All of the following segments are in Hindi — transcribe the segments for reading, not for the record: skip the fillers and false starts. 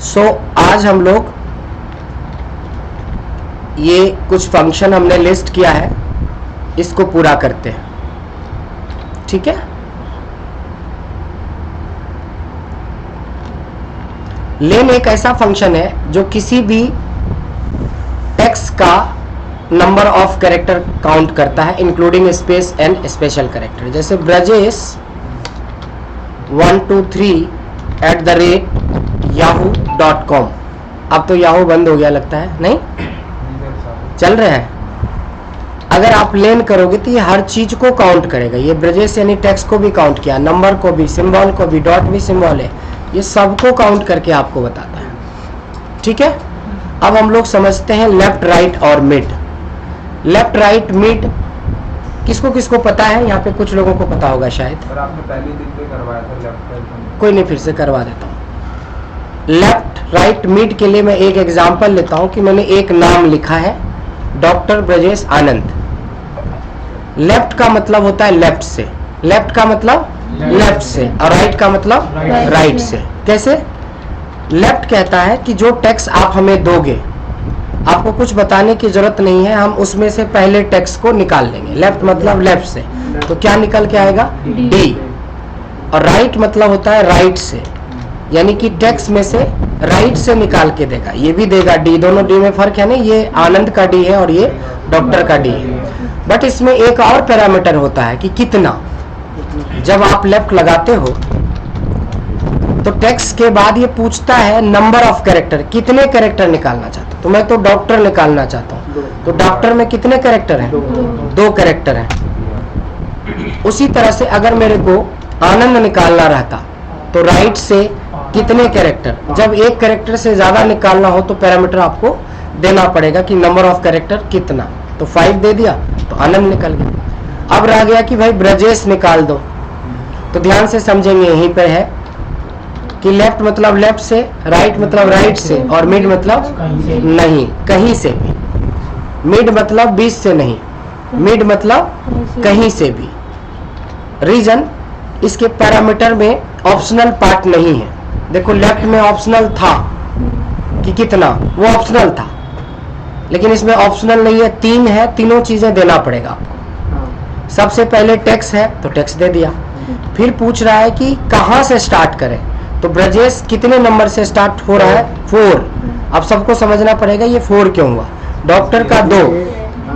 सो आज हम लोग ये कुछ फंक्शन हमने लिस्ट किया है, इसको पूरा करते हैं। ठीक है, लेन एक ऐसा फंक्शन है जो किसी भी टेक्स्ट का नंबर ऑफ कैरेक्टर काउंट करता है, including space and special character. जैसे ब्रजेश 123@yahoo.com। अब तो याहू बंद हो गया लगता है, नहीं चल रहे हैं। अगर आप लेन करोगे तो ये हर चीज को काउंट करेगा। ये ब्रजेश यानी टेक्स्ट को भी काउंट किया, नंबर को भी, सिंबल को भी, डॉट भी सिंबल है, ये सबको काउंट करके आपको बताता है। ठीक है, अब हम लोग समझते हैं लेफ्ट, राइट और मिड। लेफ्ट, राइट, मिड किसको किसको पता है? यहाँ पे कुछ लोगों को पता होगा शायद। सर आपने पहले दिन पे करवाया था लेफ्ट राइट। कोई नहीं, फिर से करवा देता हूँ। लेफ्ट, राइट, मिड के लिए मैं एक एग्जांपल लेता हूँ कि मैंने एक नाम लिखा है, डॉक्टर ब्रजेश आनंद। लेफ्ट का मतलब होता है लेफ्ट से, लेफ्ट का मतलब लेफ्ट से, और राइट का मतलब राइट से। कैसे? लेफ्ट कहता है कि जो टेक्स्ट आप हमें दोगे, आपको कुछ बताने की जरूरत नहीं है, हम उसमें से पहले टेक्स्ट को निकाल लेंगे। लेफ्ट मतलब लेफ्ट से, तो क्या निकल के आएगा? डी। और राइट मतलब होता है राइट से, यानी कि टेक्स्ट में से राइट से निकाल के देगा। ये भी देगा डी, दोनों डी में फर्क है ना, ये आनंद का डी है और ये डॉक्टर का डी है। बट इसमें एक और पैरामीटर होता है कि कितना। जब आप लेफ्ट लगाते हो तो टेक्स्ट के बाद ये पूछता है नंबर ऑफ कैरेक्टर, कितने कैरेक्टर निकालना चाहते हो। तो मैं तो डॉक्टर निकालना चाहता हूँ, तो डॉक्टर में कितने कैरेक्टर हैं? 2 कैरेक्टर हैं। उसी तरह से अगर मेरे को आनंद निकालना रहता तो राइट से कितने कैरेक्टर। जब एक कैरेक्टर से ज्यादा निकालना हो तो पैरामीटर आपको देना पड़ेगा कि नंबर ऑफ कैरेक्टर कितना। तो 5 दे दिया तो आनंद निकल गया। अब रह गया कि भाई ब्रजेश निकाल दो, तो ध्यान से समझेंगे, यहीं पर है कि लेफ्ट मतलब लेफ्ट से, राइट मतलब राइट से, और मिड मतलब नहीं, कहीं से भी। मिड मतलब 20 से नहीं, मिड मतलब कहीं से भी। रीजन, इसके पैरामीटर में ऑप्शनल पार्ट नहीं है। देखो लेफ्ट में ऑप्शनल था कि कितना, वो ऑप्शनल था, लेकिन इसमें ऑप्शनल नहीं है, 3 है, तीनों चीजें देना पड़ेगा आपको। सबसे पहले टेक्स्ट है तो टेक्स्ट दे दिया, फिर पूछ रहा है कि कहां से स्टार्ट करें, तो ब्रजेश कितने नंबर से स्टार्ट हो रहा है? 4। अब सबको समझना पड़ेगा ये 4 क्यों हुआ। डॉक्टर का 2,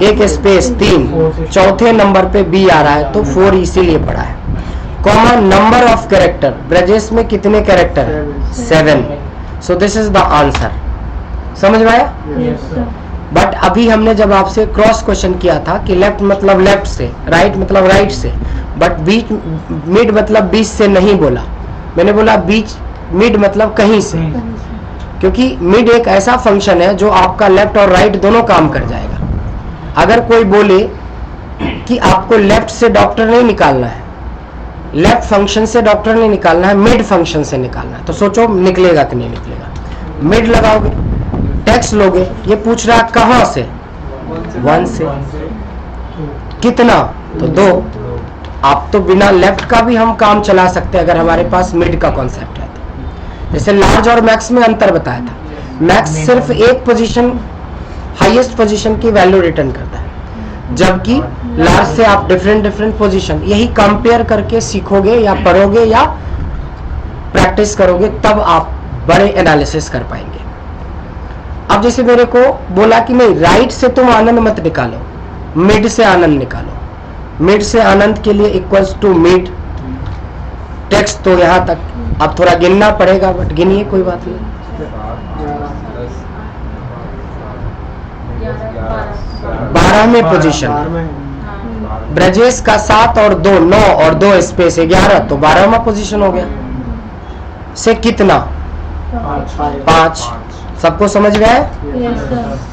एक स्पेस 3, चौथे नंबर पे बी आ रहा है तो 4 इसीलिए पड़ा है। Comma number of character, Brajesh में कितने character? 7। So this is the answer. समझ में आया? बट अभी हमने जब आपसे क्रॉस क्वेश्चन किया था कि लेफ्ट मतलब लेफ्ट से, राइट मतलब राइट से, बट बीच, मिड मतलब बीच से नहीं बोला, मैंने बोला बीच, मिड मतलब कहीं से, क्योंकि मिड एक ऐसा फंक्शन है जो आपका लेफ्ट और राइट दोनों काम कर जाएगा। अगर कोई बोले कि आपको लेफ्ट से डॉक्टर नहीं निकालना है, लेफ्ट फंक्शन से डॉक्टर नहीं निकालना है, मिड फंक्शन से निकालना है, तो सोचो निकलेगा कि नहीं निकलेगा। मिड लगाओगे, टेक्स्ट लोगे, ये पूछ रहा है कहां से? 1 से। कितना? तो 2। आप तो बिना लेफ्ट का भी हम काम चला सकते हैं अगर हमारे पास मिड का कॉन्सेप्ट है। जैसे लार्ज और मैक्स में अंतर बताया था, मैक्स सिर्फ एक पोजीशन, हाईएस्ट पोजीशन की वैल्यू रिटर्न करता है, जबकि लार्ज से आप डिफरेंट पोजीशन, यही कंपेयर करके सीखोगे या पढ़ोगे या प्रैक्टिस करोगे, तब आप बड़े एनालिसिस कर पाएंगे। अब जैसे मेरे को बोला कि नहीं, राइट से तुम आनंद मत निकालो, मिड से आनंद निकालो। मिड से आनंद के लिए इक्वल्स टू मिड, टेक्स्ट तो यहां तक। अब थोड़ा गिनना पड़ेगा, बट गिनिए, कोई बात नहीं। 12वें पोजीशन, ब्रजेश का 7 और 2 9 और 2 स्पेस 11, तो 12वां पोजीशन हो गया। से कितना? 5। सबको समझ में आया?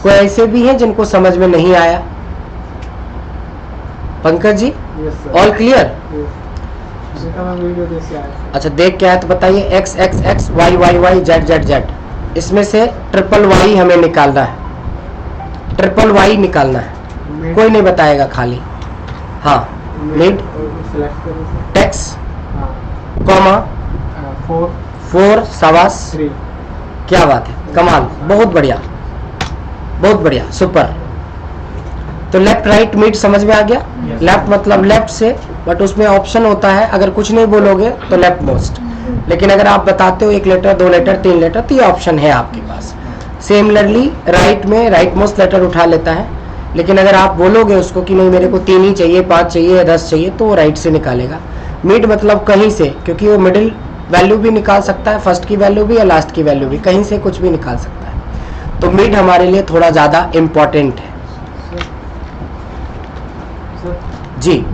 कोई ऐसे भी हैं जिनको समझ में नहीं आया? Pankaj ji, all clear? अच्छा, देख के आया तो बताइए। x x x y y y z z z, इसमें से ट्रिपल y हमें निकालना है, ट्रिपल y निकालना है। कोई नहीं बताएगा खाली। हाँ, मिड, टेक्स्ट, कॉमा 4 सवास क्या बात है, कमाल, बहुत बढ़िया, बहुत बढ़िया, सुपर। तो लेफ्ट राइट मिड समझ में आ गया। लेफ्ट मतलब लेफ्ट से, बट उसमें ऑप्शन होता है, अगर कुछ नहीं बोलोगे तो लेफ्ट मोस्ट, लेकिन अगर आप बताते हो 1 लेटर 2 लेटर 3 लेटर तो ये ऑप्शन है आपके पास। सिमिलरली राइट में राइट मोस्ट लेटर उठा लेता है, लेकिन अगर आप बोलोगे उसको कि नहीं मेरे को 3 ही चाहिए, 5 चाहिए या 10 चाहिए, तो वो राइट से निकालेगा। मिड मतलब कहीं से, क्योंकि वो मिडिल वैल्यू भी निकाल सकता है, फर्स्ट की वैल्यू भी या लास्ट की वैल्यू भी, कहीं से कुछ भी निकाल सकता है। तो मिड हमारे लिए थोड़ा ज्यादा इंपॉर्टेंट है। जी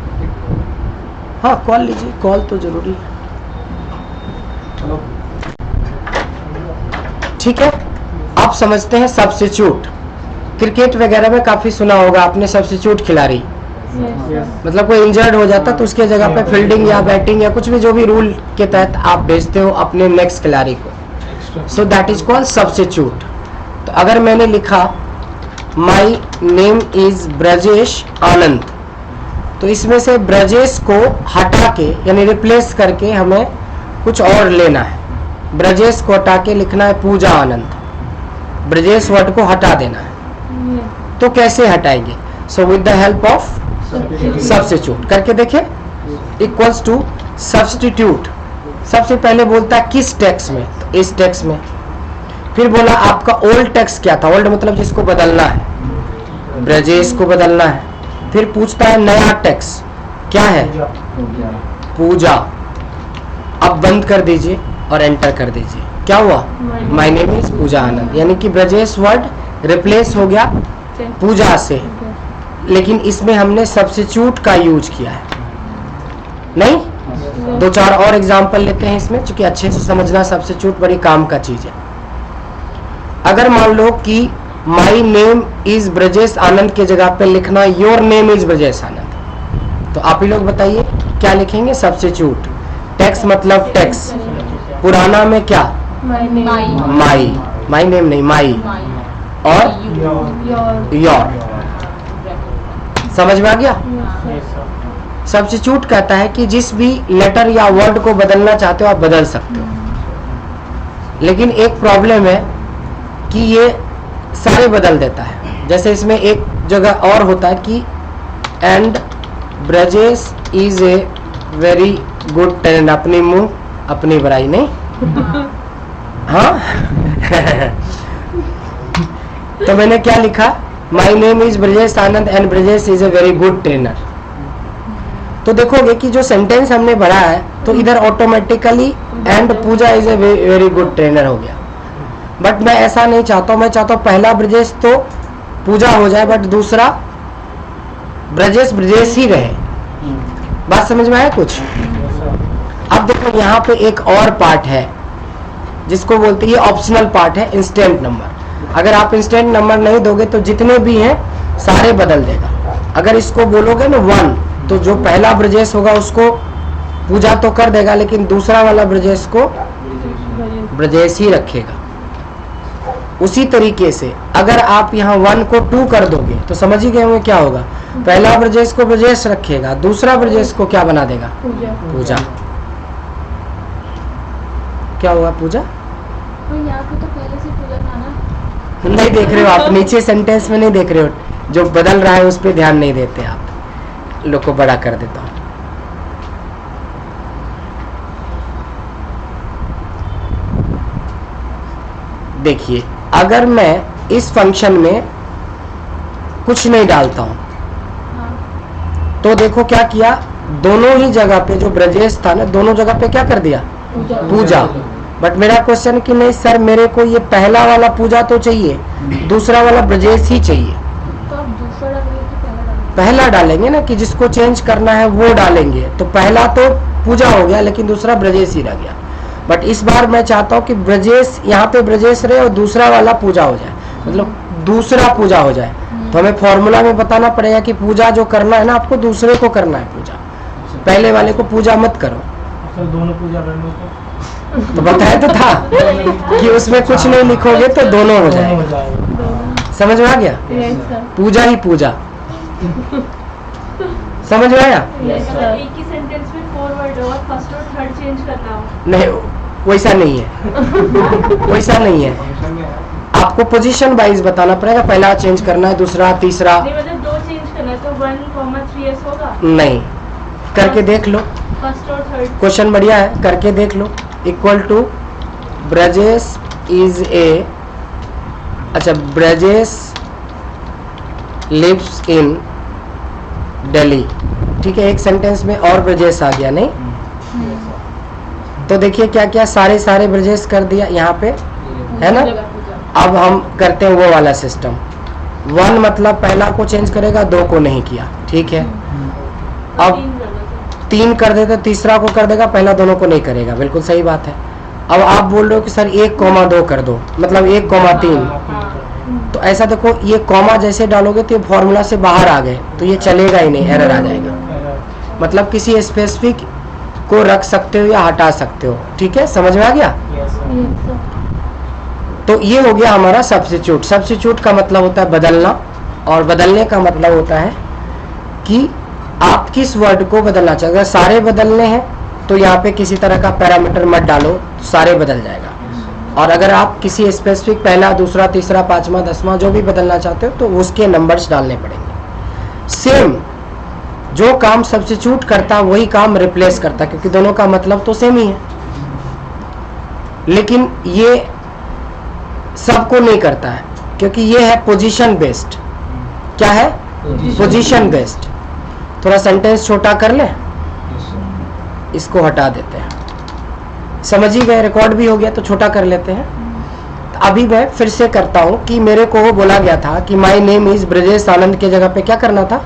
हाँ, कॉल लीजिए, कॉल तो जरूरी है। ठीक है, आप समझते हैं सब्स्टिट्यूट। क्रिकेट वगैरह में काफी सुना होगा आपने सब्स्टिट्यूट खिलाड़ी, मतलब कोई इंजर्ड हो जाता तो उसके जगह पे फील्डिंग या बैटिंग या कुछ भी जो भी रूल के तहत आप भेजते हो अपने नेक्स्ट खिलाड़ी को, सो दैट इज कॉल्ड सब्स्टिट्यूट। तो अगर मैंने लिखा माई नेम इज ब्रजेश आनंद, तो इसमें से ब्रजेश को हटा के यानी रिप्लेस करके हमें कुछ और लेना है। ब्रजेश को हटा के लिखना है पूजा आनंद, ब्रजेश वर्ड को हटा देना है। तो कैसे हटाएंगे? So with the help of substitute करके देखें। इक्वल्स टू सब्स्टिट्यूट, सबसे पहले बोलता है किस टेक्स्ट में, तो इस टेक्स्ट में। फिर बोला आपका ओल्ड टेक्स्ट क्या था, ओल्ड मतलब जिसको बदलना है, ब्रजेश को बदलना है। फिर पूछता है नया टेक्स्ट क्या है, पूजा। अब बंद कर दीजिए और एंटर कर दीजिए, क्या हुआ, माय नेम इज पूजा आनंद, यानी कि ब्रजेश वर्ड रिप्लेस हो गया पूजा से, लेकिन इसमें हमने सब्स्टिट्यूट का यूज किया है। नहीं, 2-4 और एग्जांपल लेते हैं इसमें, क्योंकि अच्छे से समझना सब्स्टिट्यूट बड़ी काम का चीज है। अगर मान लो कि माई नेम इज ब्रजेश आनंद के जगह पे लिखना योर नेम इज ब्रजेश आनंद, तो आप ही लोग बताइए क्या लिखेंगे? सब्स्टिट्यूट। टेक्स्ट मतलब टेक्स्ट, पुराना में क्या, माई, माई नेम नहीं माई, और योर। समझ में आ गया? सब्स्टिट्यूट कहता है कि जिस भी लेटर या वर्ड को बदलना चाहते हो आप बदल सकते हो, लेकिन एक प्रॉब्लम है कि ये सारे बदल देता है। जैसे इसमें एक जगह और होता है कि and Brajesh is a very good talent, अपनी मुंह अपनी बड़ाई नहीं। हाँ तो मैंने क्या लिखा, माई name is Brajesh Anand and Brajesh is a very good trainer. तो देखोगे कि जो सेंटेंस हमने भरा है तो इधर automatically and Pooja is a very good trainer हो गया। बट मैं ऐसा नहीं चाहता हूं, मैं चाहता हूं पहला ब्रजेश तो पूजा हो जाए बट दूसरा ब्रजेश ब्रजेश ही रहे। बात समझ में आया कुछ? अब देखो यहाँ पे एक और पार्ट है जिसको बोलते हैं, ये ऑप्शनल पार्ट है, इंस्टेंट नंबर। अगर आप इंस्टेंट नंबर नहीं दोगे तो जितने भी हैं सारे बदल देगा। अगर इसको बोलोगे ना 1, तो जो पहला ब्रजेश होगा उसको पूजा तो कर देगा, लेकिन दूसरा वाला ब्रजेश को ब्रजेश ही रखेगा। उसी तरीके से अगर आप यहाँ 1 को 2 कर दोगे तो समझ ही गए होंगे क्या होगा, पहला ब्रजेश को ब्रजेश रखेगा, दूसरा ब्रजेश को क्या बना देगा, पूजा। क्या होगा, पूजा। तो यहाँ पे तो पहले से पूजा था ना। नहीं देख रहे हो आप, नीचे सेंटेंस में नहीं देख रहे हो, जो बदल रहा है उस पर ध्यान नहीं देते आप। लोग को बड़ा कर देता हूं। देखिए अगर मैं इस फंक्शन में कुछ नहीं डालता हूं तो देखो क्या किया, दोनों ही जगह पे जो ब्रजेश था ना, दोनों जगह पे क्या कर दिया, पूजा। बट मेरा क्वेश्चन कि नहीं सर मेरे को ये पहला वाला पूजा तो चाहिए, दूसरा वाला ब्रजेश ही चाहिए। तो आप दूसरा डालेंगे कि पहला डालेंगे? पहला डालेंगे ना, कि जिसको चेंज करना है वो डालेंगे। तो पहला तो पूजा हो गया लेकिन दूसरा ब्रजेश ही रह गया। बट इस बार मैं चाहता हूँ कि ब्रजेश यहाँ पे ब्रजेश रहे और दूसरा वाला पूजा हो जाए, मतलब दूसरा पूजा हो जाए। तो हमें फॉर्मूला में बताना पड़ेगा कि पूजा जो करना है ना आपको दूसरे को करना है पूजा, पहले वाले को पूजा मत करो। दोनों पूजा करने को तो बताया तो था कि उसमें कुछ नहीं लिखोगे तो दोनों हो जाए। समझ में आ गया? Yes, sir. पूजा ही पूजा। समझ में आया? Yes, sir. एक ही सेंटेंस में 4 वर्ड और फर्स्ट और थर्ड चेंज करना हो। नहीं, वैसा नहीं है, वैसा नहीं है। आपको पोजीशन वाइज बताना पड़ेगा, पहला चेंज करना है, दूसरा, तीसरा नहीं मतलब 2 चेंज करना है तो 1,3s होगा। नहीं, करके देख लो। फर्स्ट और थर्ड क्वेश्चन बढ़िया है, करके देख लो। Equal to Brajesh is a, अच्छा ब्रजेश लिव्स इन दिल्ली, ठीक है। एक सेंटेंस में और ब्रजेश आ गया नहीं, तो देखिए क्या क्या सारे ब्रजेश कर दिया यहाँ पे, है ना। अब हम करते हैं वो वाला सिस्टम। 1 मतलब पहला को चेंज करेगा, 2 को नहीं किया, ठीक है। अब 3 कर देते, तीसरा को कर देगा, पहला दोनों को नहीं करेगा, बिल्कुल सही बात है। अब आप बोल रहे हो कि सर 1,2 कर दो, मतलब 1,3, तो ऐसा देखो, ये कॉमा जैसे डालोगे तो ये फॉर्मूला से बाहर आ गए, तो ये चलेगा ही नहीं, एरर आ जाएगा। मतलब किसी स्पेसिफिक को रख सकते हो या हटा सकते हो, ठीक है, समझ में आ गया। तो ये हो गया हमारा सब्स्टिट्यूट। सब्स्टिट्यूट का मतलब होता है बदलना, और बदलने का मतलब होता है कि आप किस वर्ड को बदलना चाहते हैं। अगर सारे बदलने हैं तो यहाँ पे किसी तरह का पैरामीटर मत डालो, सारे बदल जाएगा। और अगर आप किसी स्पेसिफिक पहला, दूसरा, तीसरा, 5वां, 10वां जो भी बदलना चाहते हो तो उसके नंबर्स डालने पड़ेंगे। सेम जो काम सब्स्टिट्यूट करता वही काम रिप्लेस करता, क्योंकि दोनों का मतलब तो सेम ही है। लेकिन ये सबको नहीं करता है, क्योंकि ये है पोजीशन बेस्ड। क्या है? Position based. थोड़ा सेंटेंस छोटा कर ले, इसको हटा देते हैं। समझ ही गए, रिकॉर्ड भी हो गया तो छोटा कर लेते हैं। तो अभी मैं फिर से करता हूं कि मेरे को वो बोला गया था कि माय नेम इज ब्रजेश आनंद के जगह पे क्या करना था,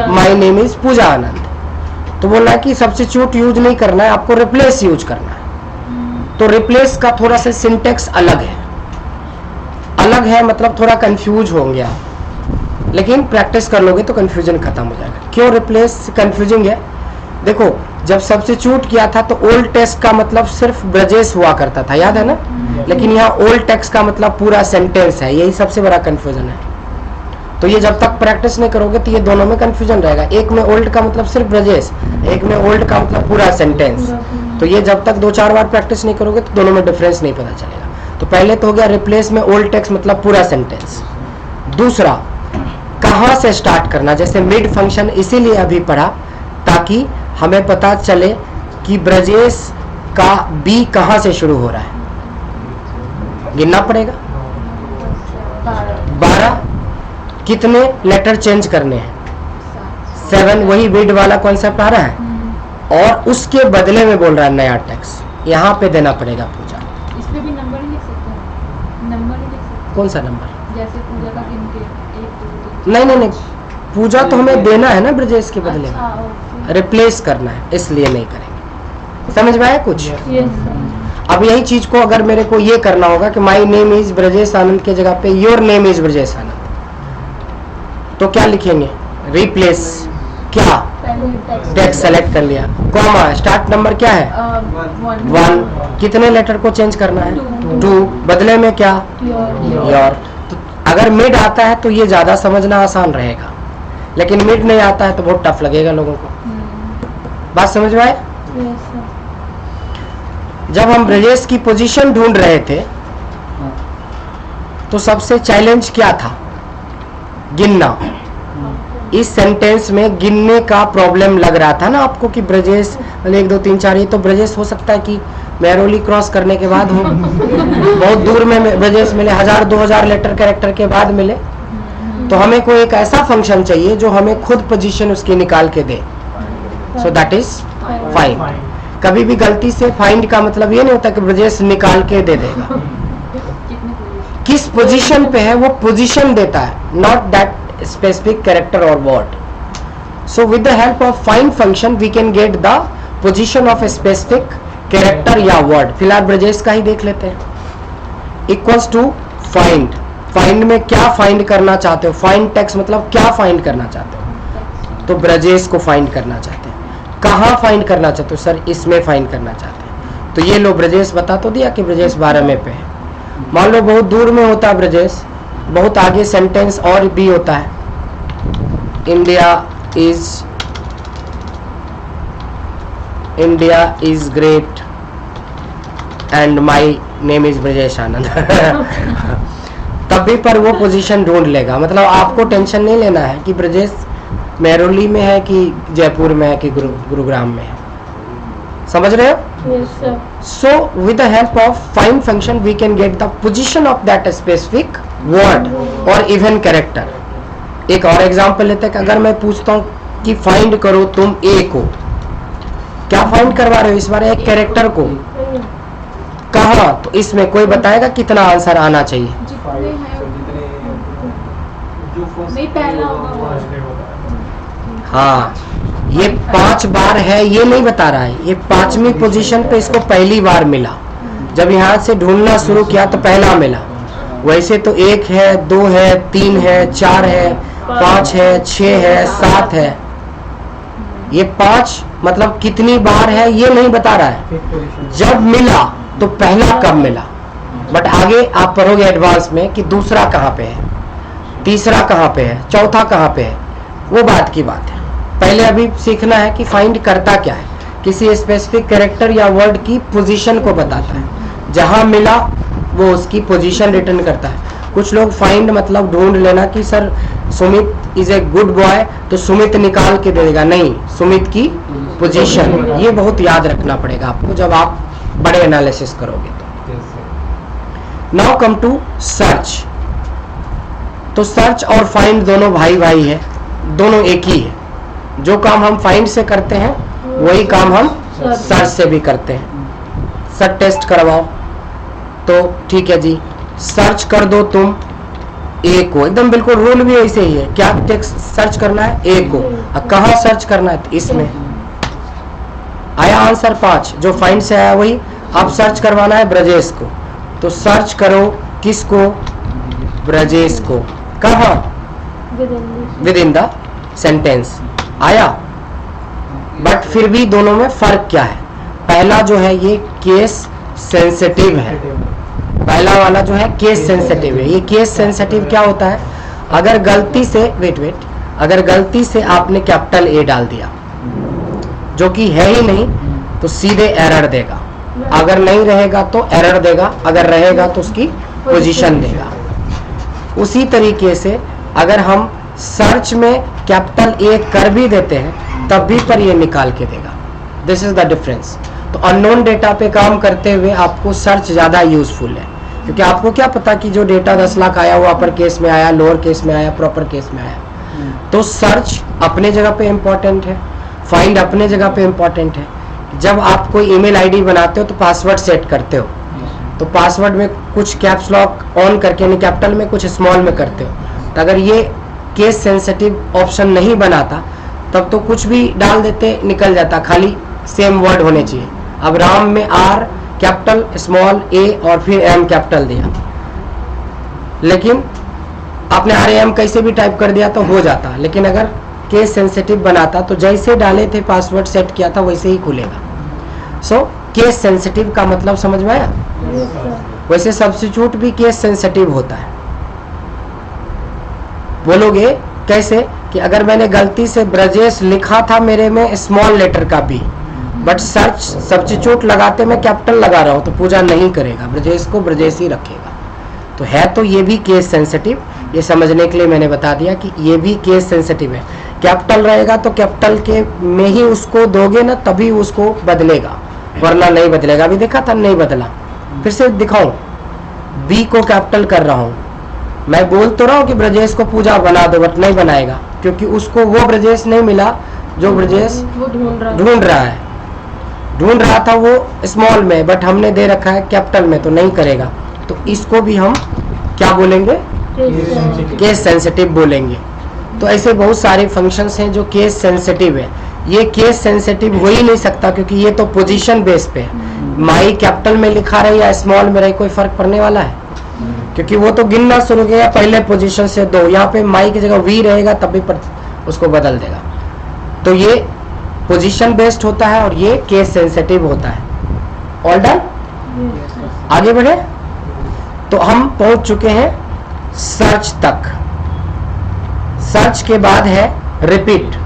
माय नेम इज पूजा आनंद। तो बोला कि सब्स्टिट्यूट यूज नहीं करना है, आपको रिप्लेस यूज करना है। तो रिप्लेस का थोड़ा सा सिंटेक्स अलग है, मतलब थोड़ा कंफ्यूज होंगे आप, लेकिन प्रैक्टिस कर लोगे तो कंफ्यूजन खत्म हो जाएगा। क्यों रिप्लेस कंफ्यूजिंग है? देखो, जब सब्स्टिट्यूट किया था तो ओल्ड टेक्स्ट का मतलब सिर्फ ब्रजेश हुआ करता था, याद है ना। लेकिन यहाँ ओल्ड टेक्स्ट का मतलब पूरा सेंटेंस है, यही सबसे बड़ा कंफ्यूजन है। तो ये जब तक प्रैक्टिस नहीं करोगे तो ये दोनों में कंफ्यूजन रहेगा। एक में ओल्ड का मतलब सिर्फ ब्रजेश, एक में ओल्ड का मतलब पूरा सेंटेंस। तो ये जब तक 2-4 बार प्रैक्टिस नहीं करोगे तो दोनों में डिफरेंस नहीं पता चलेगा। तो पहले तो हो गया रिप्लेस में ओल्ड टेक्स्ट मतलब पूरा सेंटेंस। दूसरा, कहाँ से स्टार्ट करना, जैसे मिड फंक्शन इसीलिए अभी पढ़ा ताकि हमें पता चले कि ब्रजेश का बी कहाँ से शुरू हो रहा है। गिनना पड़ेगा 12। कितने लेटर चेंज करने हैं? 7। वही मिड वाला कॉन्सेप्ट आ रहा है, और उसके बदले में बोल रहा है नया टेक्स्ट, यहाँ पे देना पड़ेगा पूजा। इसमें भी नंबर ही लिख सकते हैं, नंबर ही लिख सकते हैं। कौन सा नंबर? जैसे पूजा का गिन के 1 2 नहीं, पूजा तो हमें देना है ना ब्रजेश के बदले में, अच्छा, ओके। रिप्लेस करना है, इसलिए नहीं करेंगे। समझ में आया कुछ? Yes sir. अब यही चीज को अगर मेरे को ये करना होगा कि माय नेम इज ब्रजेश आनंद के जगह पे योर नेम इज ब्रजेश आनंद, तो क्या लिखेंगे? रिप्लेस क्या? टेक्स्ट सेलेक्ट कर लिया, कॉमा, स्टार्ट नंबर क्या है? 1। कितने लेटर को चेंज करना है? 2। बदले में क्या? योर। तो अगर मिड आता है तो ये ज्यादा समझना आसान रहेगा, लेकिन मिड नहीं आता है तो बहुत टफ लगेगा लोगों को। बात समझ में आए? जब हम ब्रजेश की पोजीशन ढूंढ रहे थे तो सबसे चैलेंज क्या था? गिनना। इस सेंटेंस में गिनने का प्रॉब्लम लग रहा था ना आपको कि ब्रजेश 1 2 3 4, ये तो ब्रजेश हो सकता है कि मैरोली क्रॉस करने के बाद हो, बहुत दूर में ब्रजेश मिले, 1000-2000 लेटर कैरेक्टर के बाद मिले। तो हमें कोई एक ऐसा फंक्शन चाहिए जो हमें खुद पोजीशन उसकी निकाल के दे। So that is find. कभी भी गलती से फाइंड का मतलब ये नहीं होता कि ब्रजेश निकाल के दे देगा। किस पोजीशन पे है वो पोजीशन देता है, not that specific character or word. So with the help of find function we can get the position of a specific character या word. फिलहाल ब्रजेश का ही देख लेते हैं। Equals to find. Find में क्या find करना चाहते हो? Find text मतलब क्या find करना चाहते हो? तो ब्रजेश को find करना चाहते हैं। कहाँ find करना चाहते हो? सर इसमें find करना चाहते हैं। तो ये लो, ब्रजेश बता तो दिया कि ब्रजेश 12 में पे है। मान लो बहुत दूर में होता है ब्रजेश, बहुत आगे सेंटेंस और भी होता है, India is great and my name is Brajesh Anand तब भी पर वो पोजीशन ढूंढ लेगा। मतलब आपको टेंशन नहीं लेना है कि ब्रजेश मेहरौली में है कि जयपुर में है कि गुरुग्राम में है। समझ रहे हो? Yes, sir. So with the help of find function we can get the position of that specific word or even character। एक और एग्जांपल लेते हैं कि अगर मैं पूछता हूँ कि फाइंड करो तुम ए को, क्या फाइंड करवा रहे हो इस बार? एक कैरेक्टर को। कहाँ? तो इसमें कोई बताएगा कितना आंसर आना चाहिए? जितने हैं नहीं पहला होगा वो। हाँ, ये 5 बार है ये नहीं बता रहा है, ये 5वीं पोजीशन पे इसको पहली बार मिला। जब यहाँ से ढूंढना शुरू किया तो पहला मिला। वैसे तो 1 है, 2 है, 3 है, 4 है, 5 है, 6 है, 7 है। ये 5 मतलब कितनी बार है ये नहीं बता रहा है। जब मिला तो पहला कब मिला, बट आगे आप पढ़ोगे एडवांस में कि दूसरा कहाँ पे है, तीसरा कहाँ पे है, चौथा कहाँ पे है, वो बात की बात है। पहले अभी सीखना है कि फाइंड करता क्या है, किसी स्पेसिफिक कैरेक्टर या वर्ड की पोजीशन को बताता है। जहां मिला वो उसकी पोजीशन रिटर्न करता है। कुछ लोग फाइंड मतलब ढूंढ लेना कि sir Sumit is a good boy तो सुमित निकाल के दे देगा, नहीं, सुमित की पोजीशन, ये बहुत याद रखना पड़ेगा आपको जब आप बड़े एनालिसिस करोगे तो। Now come to search. तो सर्च और फाइंड दोनों भाई भाई है, दोनों एक ही है। जो काम हम फाइंड से करते हैं वही काम हम सर्च से भी करते हैं। सर टेस्ट करवाओ तो ठीक है जी, सर्च कर दो तुम ए को, एकदम बिल्कुल रूल भी ऐसे ही है। क्या टेक्स्ट सर्च करना है? ए को। अब कहाँ सर्च करना है? तो इसमें आया आंसर 5, जो फाइंड से आया वही। अब सर्च करवाना है ब्रजेश को, तो सर्च करो किसको? ब्रजेश को। कहाँ? विद इन द सेंटेंस आया। बट फिर भी दोनों में फर्क क्या है? पहला जो है ये केस सेंसिटिव है, पहला वाला जो है केस सेंसिटिव है। ये केस सेंसिटिव क्या होता है? अगर गलती से अगर गलती से आपने कैपिटल ए डाल दिया जो कि है ही नहीं तो सीधे एरर देगा। अगर नहीं रहेगा तो एरर देगा, अगर रहेगा तो उसकी पोजीशन देगा। उसी तरीके से अगर हम सर्च में कैपिटल ए कर भी देते हैं तब भी पर ये निकाल के देगा। This is the difference. तो अननोन डेटा पे काम करते हुए आपको सर्च ज़्यादा यूजफुल है, क्योंकि आपको क्या पता कि जो डेटा 10 लाख आया वो अपर केस में आया, लोअर केस में आया, प्रॉपर केस में आया। तो सर्च अपने जगह पे इम्पोर्टेंट है, फाइंड अपने जगह पे इम्पोर्टेंट है। जब आप कोई ईमेल आईडी बनाते हो तो पासवर्ड सेट करते हो, तो पासवर्ड में कुछ कैप्स लॉक ऑन करके यानी कैपिटल में कुछ स्मॉल में करते हो। तो अगर ये केस सेंसिटिव ऑप्शन नहीं बनाता तब तो कुछ भी डाल देते निकल जाता, खाली सेम वर्ड होने चाहिए। अब राम में आर कैपिटल स्मॉल ए और फिर एम कैपिटल दिया, लेकिन आपने आर एम कैसे भी टाइप कर दिया तो हो जाता। लेकिन अगर केस सेंसिटिव बनाता तो जैसे डाले थे पासवर्ड सेट किया था वैसे ही खुलेगा। सो केस सेंसिटिव का मतलब समझ में आया? वैसे सब्स्टिट्यूट भी केस सेंसिटिव होता है। बोलोगे कैसे? कि अगर मैंने गलती से ब्रजेश लिखा था मेरे में स्मॉल लेटर का बी, बट सर्च सब्स्टिट्यूट लगाते मैं कैपिटल लगा रहा हूं तो पूजा नहीं करेगा, ब्रजेश को ब्रजेश ही रखेगा। तो है तो ये भी केस सेंसिटिव। ये समझने के लिए मैंने बता दिया कि ये भी केस सेंसिटिव है। कैपिटल रहेगा तो कैपिटल के में ही उसको दोगे ना तभी उसको बदलेगा, वरना नहीं बदलेगा। अभी देखा था नहीं बदला, फिर से दिखाऊं, बी को कैपिटल कर रहा हूं। मैं बोल तो रहा हूं कि ब्रजेश को पूजा बना दो, बट नहीं बनाएगा क्योंकि उसको वो ब्रजेश नहीं मिला जो ब्रजेश ढूंढ रहा था वो स्मॉल में, बट हमने दे रखा है कैपिटल में तो नहीं करेगा। तो इसको भी हम क्या बोलेंगे? केस सेंसिटिव बोलेंगे। तो ऐसे बहुत सारे फंक्शंस हैं जो केस सेंसिटिव है। ये केस सेंसिटिव हो ही नहीं सकता क्योंकि ये तो पोजीशन बेस पे है। माई कैपिटल में लिखा रहे या स्मॉल में रहे कोई फर्क पड़ने वाला है? क्योंकि वो तो गिनना शुरू किया पहले पोजीशन से 2, यहाँ पे माई की जगह वी रहेगा तब भी उसको बदल देगा। तो ये पोजीशन बेस्ड होता है और ये केस सेंसिटिव होता है। All done? आगे बढ़े तो हम पहुंच चुके हैं सर्च तक। सर्च के बाद है रिपीट।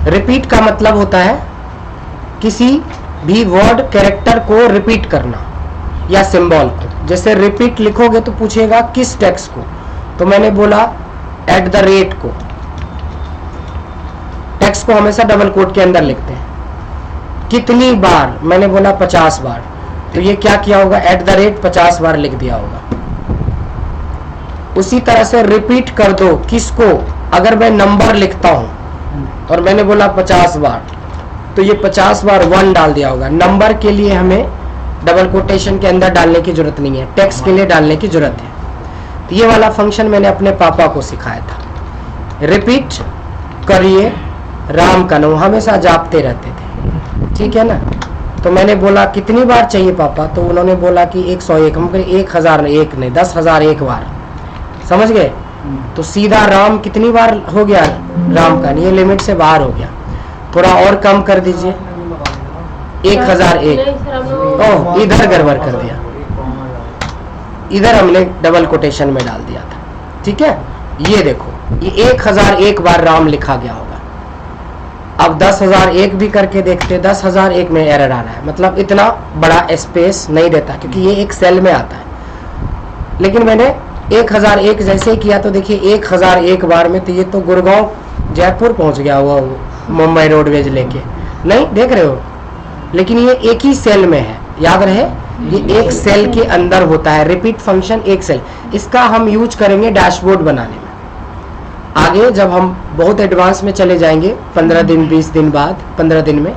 रिपीट का मतलब होता है किसी भी वर्ड कैरेक्टर को रिपीट करना। या सिंबल को। जैसे रिपीट लिखोगे तो पूछेगा किस टेक्स्ट को, तो मैंने बोला @ को। टेक्स्ट को हमेशा डबल कोट के अंदर लिखते हैं। कितनी बार, मैंने बोला 50 बार, तो ये क्या किया होगा, @ 50 बार लिख दिया होगा। उसी तरह से रिपीट कर दो किसको, अगर मैं नंबर लिखता हूं और मैंने बोला 50 बार, तो ये 50 बार 1 डाल दिया होगा। नंबर के लिए हमें डबल कोटेशन के अंदर डालने की जरूरत नहीं है, टेक्स्ट के लिए डालने की जरूरत है। तो ये वाला फंक्शन मैंने अपने पापा को सिखाया था। रिपीट करिए राम का नाम, हमेशा जापते रहते थे, ठीक है ना। तो मैंने बोला कितनी बार चाहिए पापा, तो उन्होंने बोला कि 101। हम कहे 1001 नहीं, 10,001 बार, समझ गए। तो सीधा राम कितनी बार हो गया, राम का नहीं, ये लिमिट से बाहर हो गया। थोड़ा और कम कर दीजिए, 1001। ओह, इधर गड़बड़ कर दिया, इधर हमने डबल कोटेशन में डाल दिया था, ठीक है। ये देखो, ये 1001 बार राम लिखा गया होगा। अब 10,001 भी करके देखते, 10,001 में एरर आ रहा है, मतलब इतना बड़ा स्पेस नहीं देता, क्योंकि ये एक सेल में आता है। लेकिन मैंने 1001 जैसे ही किया तो देखिए 1001 बार में, तो ये तो गुड़गांव जयपुर पहुंच गया हुआ, मुंबई रोडवेज लेके, नहीं देख रहे हो। लेकिन ये एक ही सेल में है, याद रहे, ये एक सेल के अंदर होता है। रिपीट फंक्शन एक सेल, इसका हम यूज करेंगे डैशबोर्ड बनाने में। आगे जब हम बहुत एडवांस में चले जाएंगे 15 दिन 20 दिन बाद, 15 दिन में,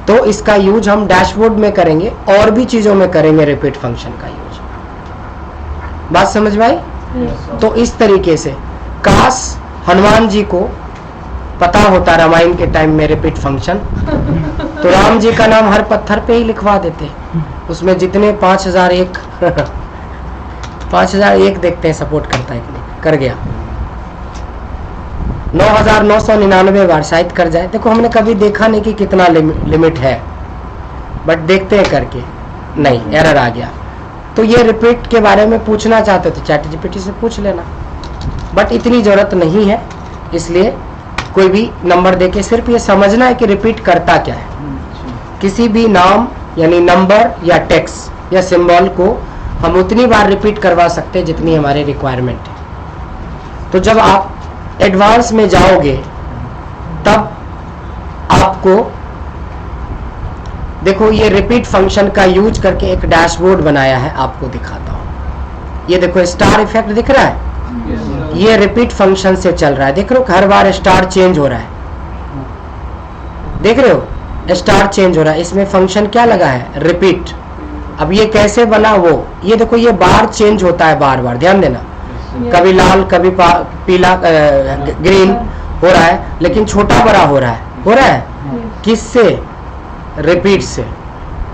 तो इसका यूज हम डैशबोर्ड में करेंगे, और भी चीजों में करेंगे रिपीट फंक्शन का यूज। बात समझ में आई? तो इस तरीके से काश हनुमान जी को पता होता रामायण के टाइम में रिपीट फंक्शन, तो राम जी का नाम हर पत्थर पे ही लिखवा देते। उसमें जितने 5001 5001 देखते हैं सपोर्ट करता है कि नहीं, कर गया। 9,999 बार शायद कर जाए। देखो हमने कभी देखा नहीं कि कितना लिमिट है, बट देखते हैं करके, नहीं, एरर आ गया। तो ये रिपीट के बारे में पूछना चाहते तो चैट जीपीटी से पूछ लेना, बट इतनी जरूरत नहीं है। इसलिए कोई भी नंबर देके सिर्फ ये समझना है कि रिपीट करता क्या है। किसी भी नाम यानी नंबर या टेक्स्ट या सिंबल को हम उतनी बार रिपीट करवा सकते हैं जितनी हमारे रिक्वायरमेंट है। तो जब आप एडवांस में जाओगे तब आपको देखो, ये रिपीट फंक्शन का यूज करके एक डैशबोर्ड बनाया है, आपको दिखाता हूं। ये देखो स्टार इफेक्ट दिख रहा है, ये रिपीट फंक्शन से चल रहा है। देख रहे हो हर बार स्टार चेंज हो रहा है, देख रहे हो स्टार चेंज हो रहा है। इसमें फंक्शन क्या लगा है, रिपीट। अब ये कैसे बना वो, ये देखो ये बार चेंज होता है बार बार, ध्यान देना, कभी लाल कभी पीला ग्रीन हो रहा है, लेकिन छोटा बड़ा हो रहा है किससे, रिपीट से।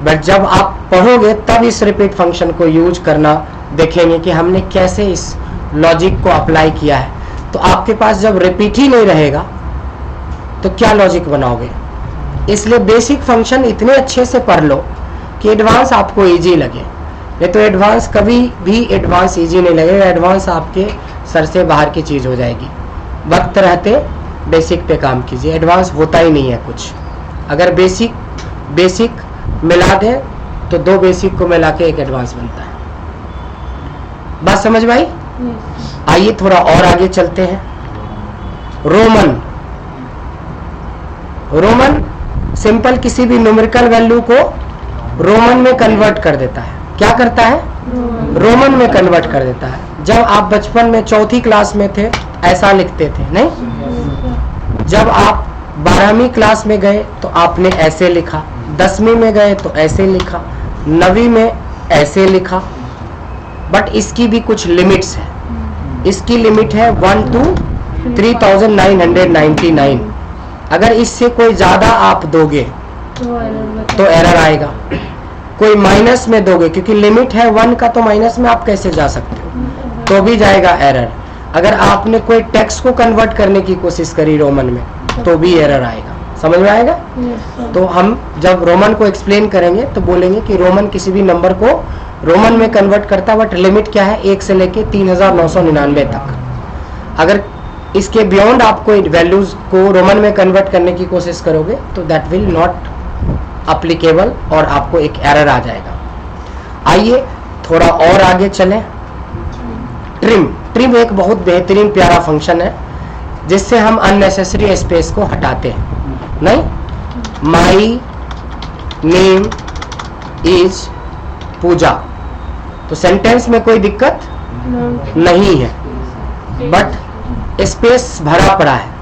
बट जब आप पढ़ोगे तब इस रिपीट फंक्शन को यूज करना देखेंगे कि हमने कैसे इस लॉजिक को अप्लाई किया है। तो आपके पास जब रिपीट ही नहीं रहेगा तो क्या लॉजिक बनाओगे। इसलिए बेसिक फंक्शन इतने अच्छे से पढ़ लो कि एडवांस आपको इजी लगे। नहीं तो एडवांस कभी भी एडवांस इजी नहीं लगेगा, एडवांस आपके सर से बाहर की चीज हो जाएगी। वक्त रहते बेसिक पे काम कीजिए, एडवांस होता ही नहीं है कुछ। अगर बेसिक मिला दे तो दो बेसिक को मिला के एक एडवांस बनता है। बात समझ में आई? आइए थोड़ा और आगे चलते हैं। रोमन सिंपल किसी भी न्यूमेरिकल वैल्यू को रोमन में कन्वर्ट कर देता है। क्या करता है, रोमन में कन्वर्ट कर देता है। जब आप बचपन में चौथी क्लास में थे ऐसा लिखते थे, नहीं? जब आप 12वीं क्लास में गए तो आपने ऐसे लिखा, 10वीं में गए तो ऐसे लिखा, 9वीं में ऐसे लिखा। बट इसकी भी कुछ लिमिट्स है। इसकी लिमिट है 1 to 3999। अगर इससे कोई ज्यादा आप दोगे तो एरर आएगा। कोई माइनस में दोगे, क्योंकि लिमिट है 1 का, तो माइनस में आप कैसे जा सकते हो, तो भी जाएगा एरर। अगर आपने कोई टेक्स्ट को कन्वर्ट करने की कोशिश करी रोमन में तो भी एरर आएगा। समझ में आएगा? तो हम जब रोमन को एक्सप्लेन करेंगे तो बोलेंगे कि रोमन किसी भी नंबर को रोमन में कन्वर्ट करता है, बट लिमिट क्या है, 1 से लेके 3999 तक। अगर इसके बियॉन्ड आप कोई वैल्यूज को रोमन में कन्वर्ट करने की कोशिश करोगे तो दैट विल नॉट अप्लीकेबल और आपको एक एरर आ जाएगा। आइए थोड़ा और आगे चलें, ट्रिम। ट्रिम एक बहुत बेहतरीन प्यारा फंक्शन है जिससे हम अननेसेसरी स्पेस को हटाते हैं। नहीं, माई नेम इज पूजा, तो सेंटेंस में कोई दिक्कत नहीं है, बट स्पेस भरा पड़ा है।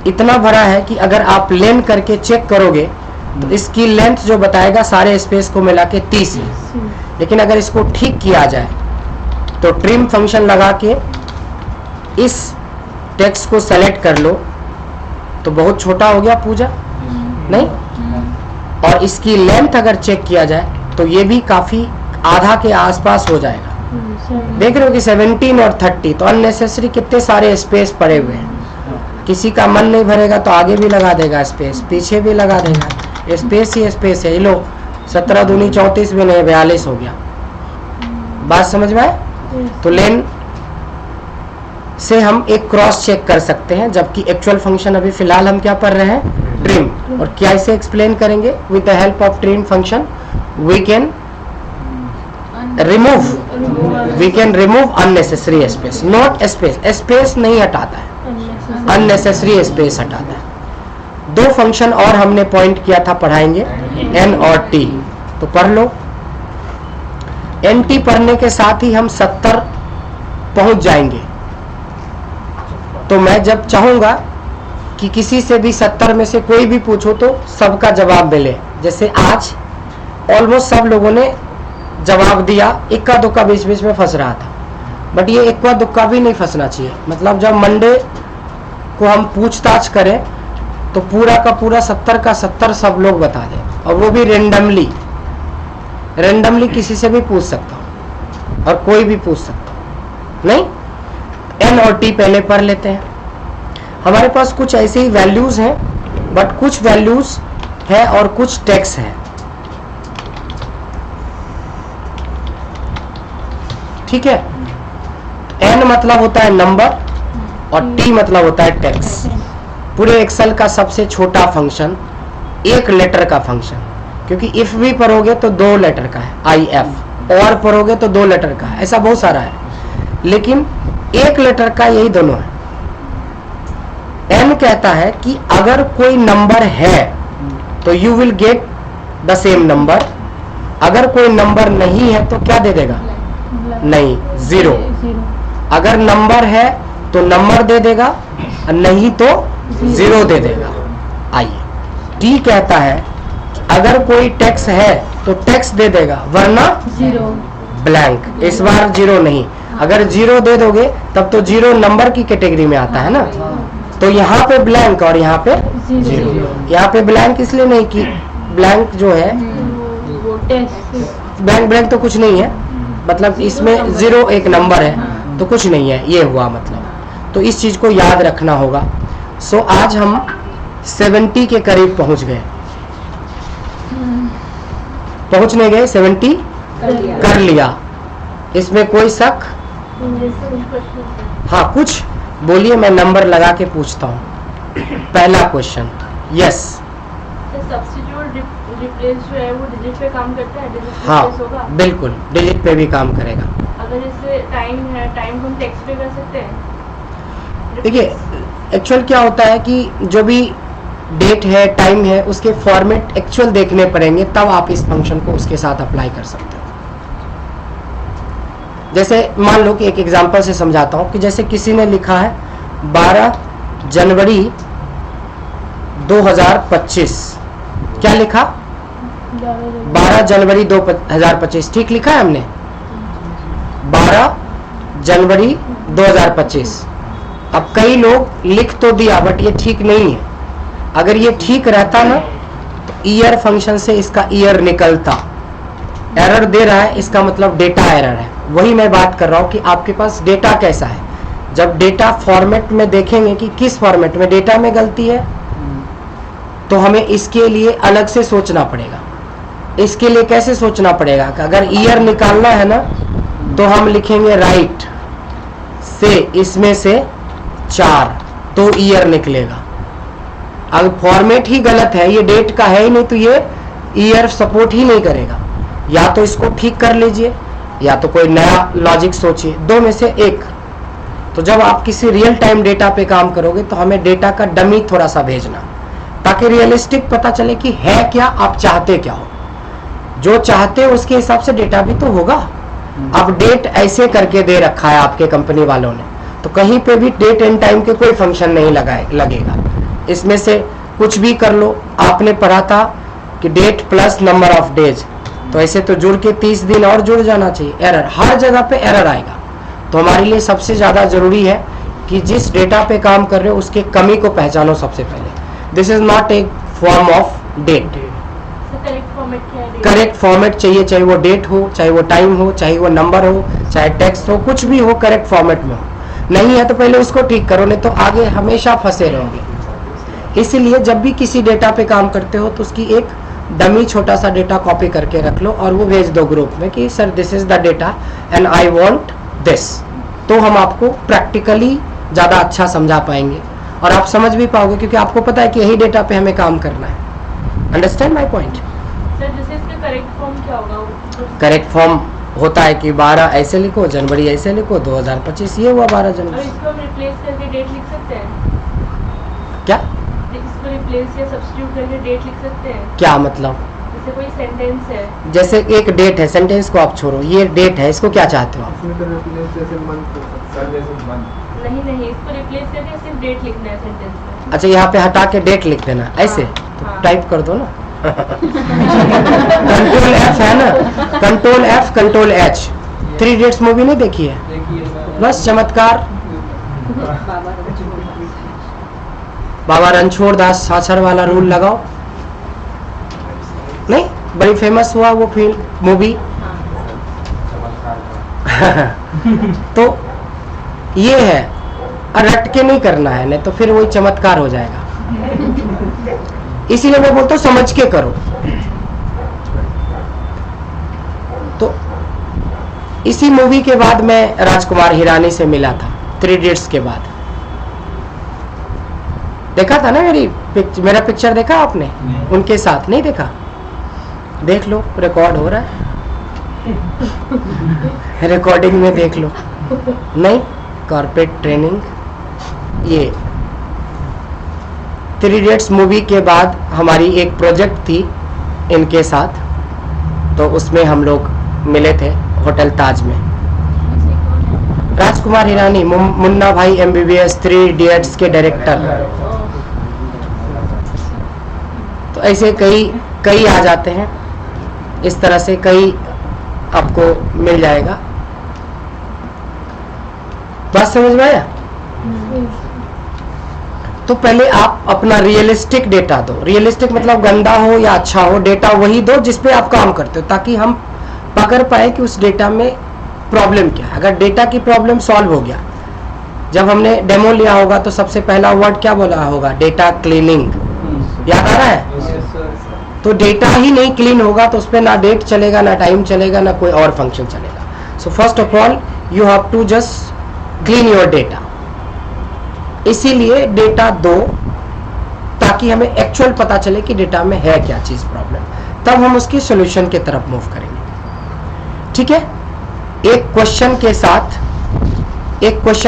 इतना भरा है कि अगर आप लेन करके चेक करोगे तो इसकी लेंथ जो बताएगा सारे स्पेस को मिला के 30 है। लेकिन अगर इसको ठीक किया जाए तो ट्रिम फंक्शन लगा के इस टेक्स्ट को सेलेक्ट कर लो तो बहुत छोटा हो गया पूजा, नहीं? और इसकी लेंथ अगर चेक किया जाए तो ये भी काफी आधा के आसपास हो जाएगा। देख रहे हो कि 17 और 30, तो अननेसेसरी कितने सारे स्पेस पड़े हुए हैं। किसी का मन नहीं भरेगा तो आगे भी लगा देगा स्पेस, पीछे भी लगा देगा, स्पेस ही स्पेस है। ये लो 17 दूनी 34 भी नहीं, 42 हो गया। बात समझ में आए? तो लेन से हम एक क्रॉस चेक कर सकते हैं, जबकि एक्चुअल फंक्शन अभी फिलहाल हम क्या पढ़ रहे हैं? ट्रिम। और क्या इसे एक्सप्लेन करेंगे? With the help of trim function we can remove unnecessary space, not space. Space नहीं हटाता है, अननेसेसरी स्पेस हटाता है। दो फंक्शन और हमने पॉइंट किया था, पढ़ाएंगे, एन और टी। तो पढ़ लो। एन टी पढ़ने के साथ ही हम 70 पहुंच जाएंगे। तो मैं जब चाहूंगा कि किसी से भी 70 में से कोई भी पूछो तो सबका जवाब मिले, जैसे आज ऑलमोस्ट सब लोगों ने जवाब दिया, इक्का दुक्का बीच बीच में फंस रहा था, बट ये इक्का दुक्का भी नहीं फंसना चाहिए। मतलब जब मंडे को हम पूछताछ करें तो पूरा का पूरा 70 का 70 सब लोग बता दें, और वो भी रेंडमली किसी से भी पूछ सकता हूँ और कोई भी पूछ सकता हूँ। नहीं, एन और टी पहले पढ़ लेते हैं। हमारे पास कुछ ऐसे ही वैल्यूज हैं, बट कुछ वैल्यूज है और कुछ टेक्स्ट है। ठीक है? एन मतलब होता है नंबर और टी मतलब होता है टेक्स्ट। पूरे एक्सेल का सबसे छोटा फंक्शन, एक लेटर का फंक्शन, क्योंकि इफ भी पढ़ोगे तो 2 लेटर का है, आई एफ, और पढ़ोगे तो 2 लेटर का है, ऐसा बहुत सारा है, लेकिन एक लेटर का यही दोनों है। एन कहता है कि अगर कोई नंबर है तो you will get the same number, अगर कोई नंबर नहीं है तो क्या दे देगा? नहीं, 0। अगर नंबर है तो नंबर दे देगा, और नहीं तो 0 दे देगा। आइए, टी कहता है कि अगर कोई टेक्स्ट है तो टेक्स्ट दे देगा, वरना 0 ब्लैंक। इस बार 0 नहीं, अगर 0 दे दोगे तब तो 0 नंबर की कैटेगरी में आता है ना। तो यहाँ पे ब्लैंक और यहाँ पे 0। यहाँ पे ब्लैंक इसलिए नहीं कि ब्लैंक जो है, ब्लैंक तो कुछ नहीं है, मतलब इसमें 0 एक नंबर है तो कुछ नहीं है, ये हुआ मतलब। तो इस चीज को याद रखना होगा। सो आज हम 70 के करीब पहुंच गए, पहुंच नहीं गए, 70 कर लिया, इसमें कोई शक? हाँ, कुछ बोलिए, मैं नंबर लगा के पूछता हूँ। पहला क्वेश्चन, यस। सब्स्टिट्यूट रिप्लेस जो है वो डिजिट पे काम करता है? डिजिट हाँ, रिप्लेस होगा? बिल्कुल डिजिट पे भी काम करेगा। अगर इससे टाइम है, टाइम को हम टेक्स्ट पे कर सकते हैं? देखिए, एक्चुअल क्या होता है कि जो भी डेट है, टाइम है, उसके फॉर्मेट एक्चुअल देखने पड़ेंगे, तब आप इस फंक्शन को उसके साथ अप्लाई कर सकते हो। जैसे मान लो कि एक एग्जांपल से समझाता हूं कि जैसे किसी ने लिखा है 12 जनवरी 2025, क्या लिखा? 12 जनवरी 2025, ठीक लिखा है हमने? 12 जनवरी 2025। अब कई लोग लिख तो दिया, बट ये ठीक नहीं है। अगर ये ठीक रहता ना तो ईयर फंक्शन से इसका ईयर निकलता। एरर दे रहा है, इसका मतलब डेटा एरर है। वही मैं बात कर रहा हूं कि आपके पास डेटा कैसा है। जब डेटा फॉर्मेट में देखेंगे कि किस फॉर्मेट में डेटा में गलती है, तो हमें इसके लिए अलग से सोचना पड़ेगा। इसके लिए कैसे सोचना पड़ेगा कि अगर ईयर निकालना है ना, तो हम लिखेंगे राइट से इसमें से 4, तो ईयर निकलेगा। अगर फॉर्मेट ही गलत है, ये डेट का है ही नहीं, तो ये ईयर सपोर्ट ही नहीं करेगा। या तो इसको ठीक कर लीजिए, या तो कोई नया लॉजिक सोचिए, दो में से एक। तो जब आप किसी रियल टाइम डेटा पे काम करोगे तो हमें डेटा का डमी थोड़ा सा भेजना, ताकि रियलिस्टिक पता चले कि है क्या, आप चाहते क्या हो। जो चाहते हो उसके हिसाब से डेटा भी तो होगा। अब डेट ऐसे करके दे रखा है आपके कंपनी वालों ने, तो कहीं पे भी डेट एंड टाइम के कोई फंक्शन नहीं लगेगा। इसमें से कुछ भी कर लो। आपने पढ़ा था कि date plus number of days, तो ऐसे तो जुड़ के 30 दिन और जुड़ जाना चाहिए। एरर, हर जगह पे एरर आएगा। तो हमारे लिए सबसे ज्यादा जरूरी है कि जिस डेटा पे काम कर रहे हो उसके कमी को पहचानो सबसे पहले। This is not a form of date. Correct format चाहिए, चाहे वो डेट हो, चाहे वो टाइम हो, चाहे वो नंबर हो, चाहे टेक्स्ट हो, कुछ भी हो, करेक्ट फॉर्मेट में हो। नहीं है तो पहले उसको ठीक करो, नहीं तो आगे हमेशा फंसे रहोगे। इसीलिए जब भी किसी डेटा पे काम करते हो तो उसकी एक डमी छोटा सा डेटा कॉपी करके रख लो और वो भेज दो ग्रुप में कि sir this is the data and I want this. तो हम आपको प्रैक्टिकली ज़्यादा अच्छा समझा पाएंगे और आप समझ भी पाओगे, क्योंकि आपको पता है कि यही डेटा पे हमें काम करना है। Understand my point? सर जैसे इसका करेक्ट फॉर्म क्या होगा? करेक्ट फॉर्म होता है कि 12 ऐसे लिखो, जनवरी ऐसे लिखो, 2025 ये हुआ 12 और जनवरी। इसको हम रिप्लेस करके डेट लिख सकते हैं क्या इसको रिप्लेस या सब्स्टिट्यूट करके डेट लिख सकते हैं? क्या मतलब? जैसे कोई सेंटेंस है, जैसे एक डेट है, सेंटेंस को आप छोड़ो, ये डेट है, इसको क्या चाहते हो आप? नहीं इसको रिप्लेस करके सिर्फ डेट लिखना है सेंटेंस में। अच्छा, यहाँ पे हटा के डेट लिख देना ऐसे? तो हाँ। टाइप कर दो ना। कंट्रोल F है ना, control F control H। 3 idiots movie नहीं देखी है? बस चमत्कार। बाबा रणछोड़ दास छाछर वाला रूल लगाओ। नहीं, बड़ी फेमस हुआ वो फिल्म मूवी। तो ये है, और रट के नहीं करना है, नहीं तो फिर वही चमत्कार हो जाएगा। इसीलिए मैं बोलता हूँ समझ के करो। तो इसी मूवी के बाद मैं राजकुमार हिरानी से मिला था, 3 इडियट्स के बाद। देखा था ना मेरा पिक्चर देखा आपने? उनके साथ नहीं देखा? देख लो, रिकॉर्ड हो रहा है। रिकॉर्डिंग में देख लो। नहीं, कॉर्पोरेट ट्रेनिंग। ये 3 इडियट्स मूवी के बाद हमारी एक प्रोजेक्ट थी इनके साथ, तो उसमें हम लोग मिले थे होटल ताज में। राजकुमार हिरानी, मुन्ना भाई MBBS, 3 इडियट्स के डायरेक्टर। तो ऐसे कई आ जाते हैं, इस तरह से कई आपको मिल जाएगा। बात समझ में आया? तो पहले आप अपना रियलिस्टिक डेटा दो। रियलिस्टिक मतलब गंदा हो या अच्छा हो, डेटा वही दो जिसपे आप काम करते हो, ताकि हम पकड़ पाए कि उस डेटा में प्रॉब्लम क्या है। अगर डेटा की प्रॉब्लम सॉल्व हो गया, जब हमने डेमो लिया होगा तो सबसे पहला वर्ड क्या बोला होगा? Data cleaning. याद आ रहा है? तो डेटा ही नहीं क्लीन होगा तो उस पर ना डेट चलेगा, ना टाइम चलेगा, ना कोई और फंक्शन चलेगा। So first of all you have to just clean your data. इसीलिए डेटा दो, ताकि हमें एक्चुअल पता चले कि डेटा में है क्या चीज प्रॉब्लम, तब हम उसकी सॉल्यूशन की तरफ मूव करेंगे। ठीक है? एक क्वेश्चन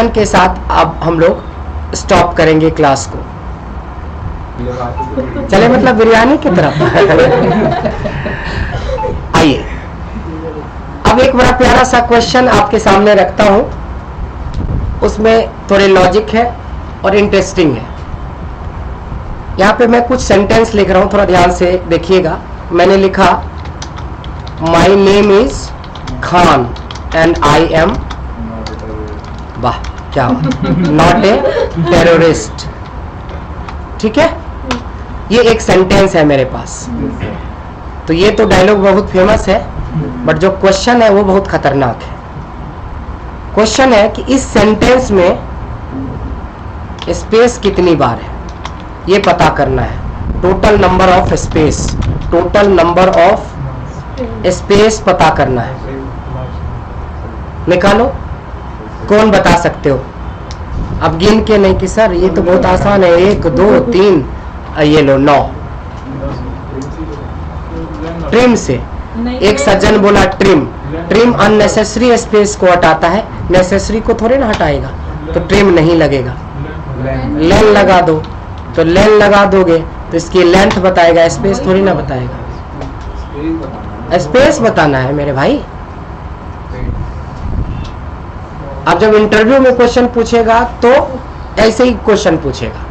के साथ अब हम लोग स्टॉप करेंगे क्लास को। चले मतलब बिरयानी की तरफ। आइए, अब एक बड़ा प्यारा सा क्वेश्चन आपके सामने रखता हूं, उसमें थोड़े लॉजिक है और इंटरेस्टिंग है। यहाँ पे मैं कुछ सेंटेंस लिख रहा हूँ, थोड़ा ध्यान से देखिएगा। मैंने लिखा माई name is Khan and I am, वाह क्या नॉट ए टेररिस्ट। ठीक है? ये एक सेंटेंस है मेरे पास। तो ये तो डायलॉग बहुत फेमस है, बट जो क्वेश्चन है वो बहुत खतरनाक है। क्वेश्चन है कि इस सेंटेंस में स्पेस कितनी बार है, ये पता करना है। Total number of space, total number of space पता करना है। निकालो, कौन बता सकते हो? अब गिन के नहीं कि सर ये तो बहुत आसान है, 1 2 3, ये लो 9। ट्रिम से, एक सज्जन बोला ट्रिम, ट्रिम अननेसेसरी स्पेस को हटाता है, नेसेसरी को थोड़े ना हटाएगा, तो ट्रिम नहीं लगेगा। लेन लगा दो, तो लेन लगा दोगे तो इसकी लेंथ बताएगा, स्पेस थोड़ी ना बताएगा। स्पेस बताना है मेरे भाई। अब जब इंटरव्यू में क्वेश्चन पूछेगा तो ऐसे ही क्वेश्चन पूछेगा,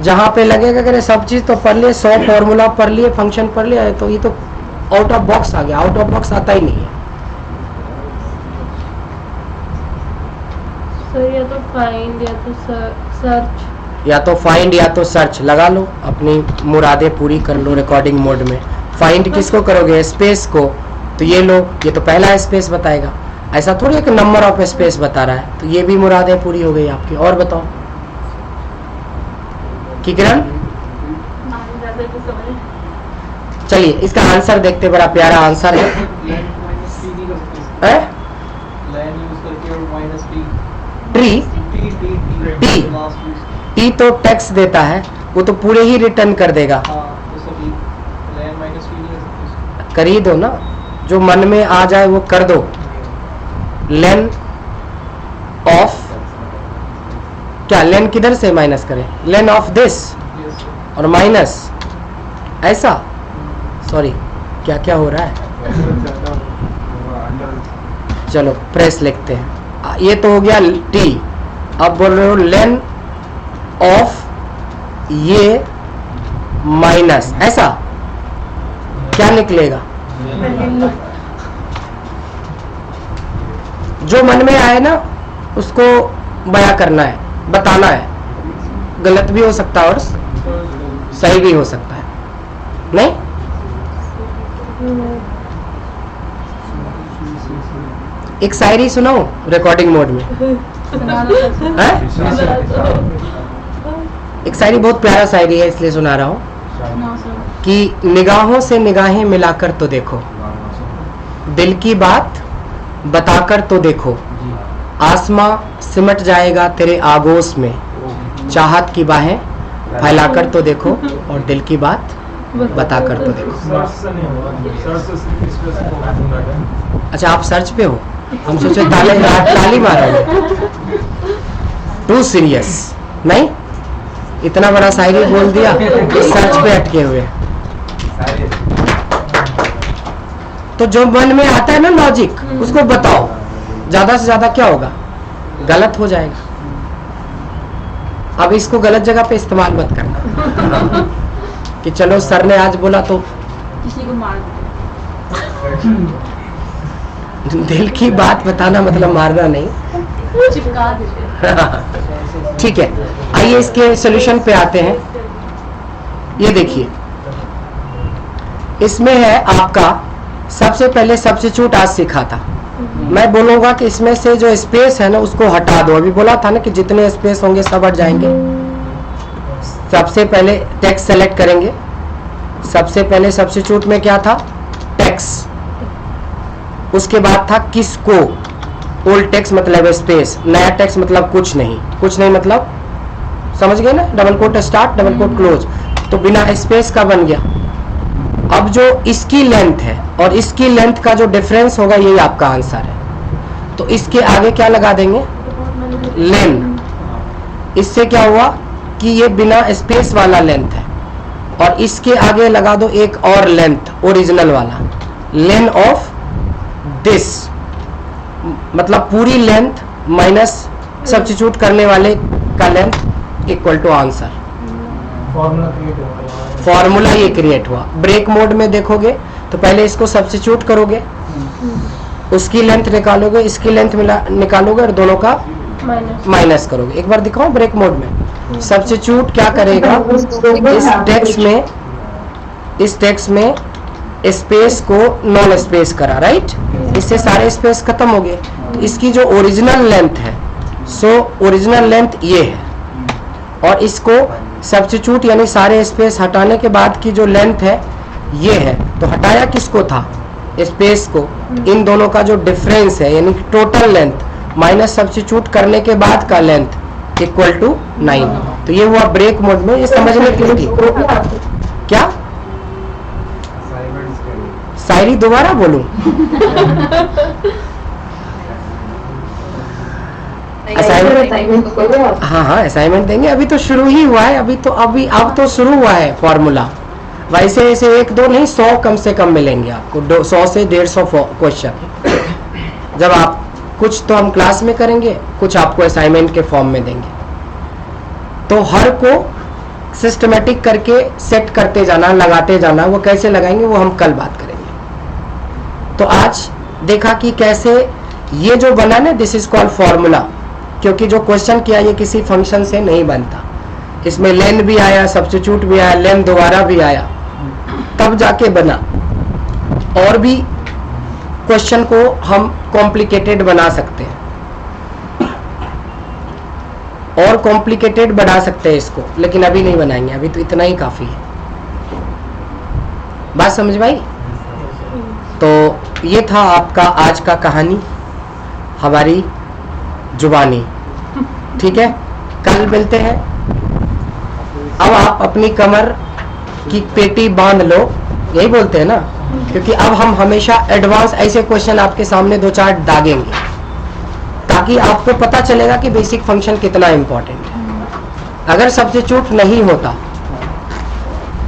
जहां पे लगेगा कि सब चीज तो पढ़ लिए, 100 फॉर्मूला पढ़ लिए, फंक्शन पढ़ लिया, तो ये तो आउट ऑफ बॉक्स आ गया। आउट ऑफ बॉक्स आता ही नहीं है। सर या तो फाइंड या तो सर्च, या तो फाइंड या तो सर्च लगा लो, अपनी मुरादें पूरी कर लो रिकॉर्डिंग मोड में। फाइंड किसको करोगे? स्पेस को, तो ये लो, ये तो पहला स्पेस बताएगा। ऐसा थोड़ी एक नंबर ऑफ स्पेस बता रहा है, तो ये भी मुरादें पूरी हो गई आपकी। और बताओ कि किरण, चलिए इसका आंसर देखते, बड़ा प्यारा आंसर है। ट्री, टी तो टैक्स देता है, वो तो पूरे ही रिटर्न कर देगा। कर ही दो ना, जो मन में आ जाए वो कर दो। लेन ऑफ, क्या लेन किधर से माइनस करें? लेन ऑफ दिस और माइनस ऐसा, सॉरी क्या क्या हो रहा है, चलो प्रेस लिखते हैं। ये तो हो गया टी। अब बोल रहे हो लेन ऑफ ये माइनस, ऐसा क्या निकलेगा? जो मन में आए ना उसको बयां करना है, बताना है। गलत भी हो सकता है और सही भी हो सकता है, नहीं? एक शायरी सुनाओ रिकॉर्डिंग मोड में। है? एक शायरी, बहुत प्यारा शायरी है इसलिए सुना रहा हूँ कि निगाहों से निगाहें मिलाकर तो देखो, दिल की बात बताकर तो देखो, आसमां सिमट जाएगा तेरे आगोश में, चाहत की बाहें फैलाकर तो देखो और दिल की बात बताकर तो देखो। अच्छा आप सर्च पे हो, हम सोचे ताली मारोगे। टू सीरियस नहीं, इतना बड़ा शायरी बोल दिया, सर्च पे अटके हुए। तो जो मन में आता है ना लॉजिक, उसको बताओ। ज्यादा से ज्यादा क्या होगा? गलत हो जाएगा। अब इसको गलत जगह पे इस्तेमाल मत करना कि चलो सर ने आज बोला तो किसी को मार दिल की बात बताना मतलब मारना नहीं, चिपका दीजिए। ठीक है, आइए इसके सॉल्यूशन पे आते हैं। ये देखिए, इसमें है आपका सबसे पहले सब्स्टिट्यूट आज सीखा था। मैं बोलूंगा कि इसमें से जो स्पेस है ना उसको हटा दो। अभी बोला था ना कि जितने स्पेस होंगे सब हट जाएंगे। सबसे पहले टेक्स्ट सेलेक्ट करेंगे। सबसे पहले सब्स्टिट्यूट में क्या था? टेक्स्ट। उसके बाद था किसको, ओल्ड टेक्स्ट मतलब स्पेस, नया टेक्स्ट मतलब कुछ नहीं। कुछ नहीं मतलब समझ गए ना, double quote start double quote close, तो बिना स्पेस का बन गया। अब जो इसकी लेंथ है और इसकी लेंथ का जो डिफरेंस होगा यही आपका आंसर है। तो इसके आगे क्या लगा देंगे? लेन। इससे क्या हुआ कि ये बिना स्पेस वाला लेंथ है, और इसके आगे लगा दो एक और लेंथ ओरिजिनल वाला, लेन ऑफ दिस, मतलब पूरी लेंथ माइनस सब्स्टिट्यूट करने वाले का length equal to answer. Formula ये क्रिएट हुआ। ब्रेक मोड में देखोगे तो पहले इसको सब्स्टिट्यूट करोगे, उसकी लेंथ निकालोगे, इसकी लेंथ निकालोगे और दोनों का माइनस करोगे। एक बार दिखाओ ब्रेक मोड में। सब्स्टिट्यूट क्या करेगा? इस टेक्स्ट में स्पेस को नॉन स्पेस करा, राइट? इससे सारे स्पेस खत्म हो गए। तो इसकी जो ओरिजिनल लेंथ है, सो ओरिजिनल लेंथ ये है, और इसको सब्स्टिट्यूट यानी सारे स्पेस हटाने के बाद की जो लेंथ है ये है। तो हटाया किसको था? स्पेस को। इन दोनों का जो डिफरेंस है यानी टोटल लेंथ माइनस सब्स्टिट्यूट करने के बाद का लेंथ इक्वल टू 9। तो ये हुआ ब्रेक मोड में। ये समझने के लिए क्या शायरी दोबारा बोलूं? असाइनमेंट, हाँ असाइनमेंट देंगे। अभी तो शुरू ही हुआ है, अब तो शुरू हुआ है फॉर्मूला। वैसे ऐसे 1-2 नहीं, 100 कम से कम मिलेंगे आपको, 100 से 150 क्वेश्चन। जब आप कुछ तो हम क्लास में करेंगे, कुछ आपको असाइनमेंट के फॉर्म में देंगे। तो हर को सिस्टमेटिक करके सेट करते जाना, लगाते जाना। वो कैसे लगाएंगे वो हम कल बात करेंगे। तो आज देखा कि कैसे ये जो बना ना, दिस इज कॉल्ड फॉर्मूला, क्योंकि जो क्वेश्चन किया ये किसी फंक्शन से नहीं बनता। इसमें लेन भी आया, सब्स्टिट्यूट भी आया, लेन दोबारा भी आया, तब जाके बना। और भी क्वेश्चन को हम कॉम्प्लिकेटेड बना सकते हैं और कॉम्प्लिकेटेड बढ़ा सकते हैं इसको, लेकिन अभी नहीं बनाएंगे, अभी तो इतना ही काफी है। बात समझ में आई? तो ये था आपका आज का कहानी, हमारी जुबानी। ठीक है, कल मिलते हैं। अब आप अपनी कमर की पेटी बांध लो, यही बोलते हैं ना, क्योंकि अब हम हमेशा एडवांस ऐसे क्वेश्चन आपके सामने 2-4 दागेंगे, ताकि आपको पता चलेगा कि बेसिक फंक्शन कितना इंपॉर्टेंट है। अगर सब्स्टिट्यूट नहीं होता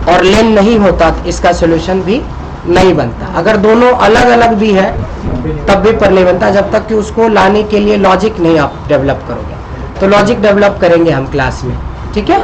और लेन नहीं होता तो इसका सॉल्यूशन भी नहीं बनता। अगर दोनों अलग अलग भी है तब भी पर नहीं बनता, जब तक कि उसको लाने के लिए लॉजिक नहीं आप डेवलप करोगे। तो लॉजिक डेवलप करेंगे हम क्लास में, ठीक है।